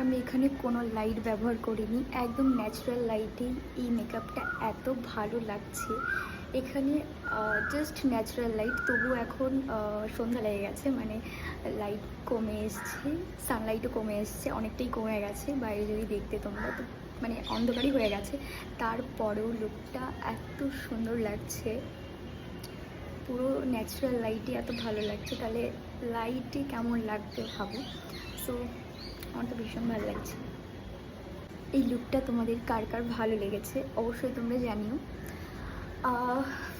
আমি এখানে কোনো লাইট ব্যবহার করিনি, একদম ন্যাচারাল লাইটেই এই মেকআপটা এত ভালো লাগছে। এখানে জাস্ট ন্যাচারাল লাইট, তবু এখন সন্ধ্যা লেগে গেছে, মানে লাইট কমে এসছে, সানলাইটও কমে এসছে, অনেকটাই কমে গেছে বাইরে যদি দেখতে তোমরা, তো মানে অন্ধকারই হয়ে গেছে। তারপরেও লুকটা এত সুন্দর লাগছে, পুরো ন্যাচারাল লাইটই এত ভালো লাগছে, তাহলে লাইটে কেমন লাগবে ভাবো। সো আমার তো ভীষণ ভালো লাগছে। এই লুকটা তোমাদের কার কার ভালো লেগেছে অবশ্যই তোমরা জানিও।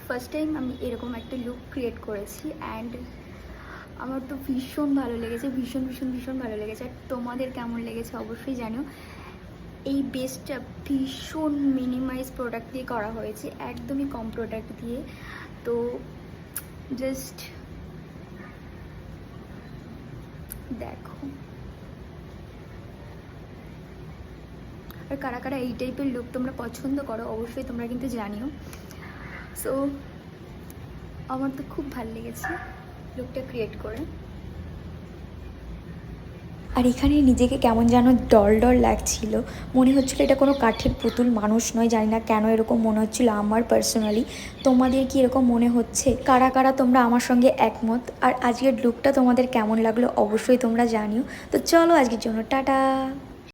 ফার্স্ট টাইম আমি এরকম একটা লুক ক্রিয়েট করেছি অ্যান্ড আমার তো ভীষণ ভালো লেগেছে, ভীষণ ভীষণ ভীষণ ভালো লেগেছে। আর তোমাদের কেমন লেগেছে অবশ্যই জানিও। এই বেসটা ভীষণ মিনিমাইজ প্রোডাক্ট দিয়ে করা হয়েছে, একদমই কম প্রোডাক্ট দিয়ে। তো জাস্ট দেখো, আর কারা কারা এই টাইপের লুক তোমরা পছন্দ করো অবশ্যই তোমরা কিন্তু জানিও। সো আমার তো খুব ভালো লেগেছে লুকটা ক্রিয়েট করে। আর এখানে নিজেকে কেমন যেন ডল ডল লাগছিল, মনে হচ্ছিলো এটা কোনো কাঠের পুতুল, মানুষ নয়। জানি না কেন এরকম মনে হচ্ছিলো আমার পার্সোনালি। তোমাদের কি এরকম মনে হচ্ছে? কারা কারা তোমরা আমার সঙ্গে একমত? আর আজকের লুকটা তোমাদের কেমন লাগলো অবশ্যই তোমরা জানিও। তো চলো আজকের জন্য টাটা।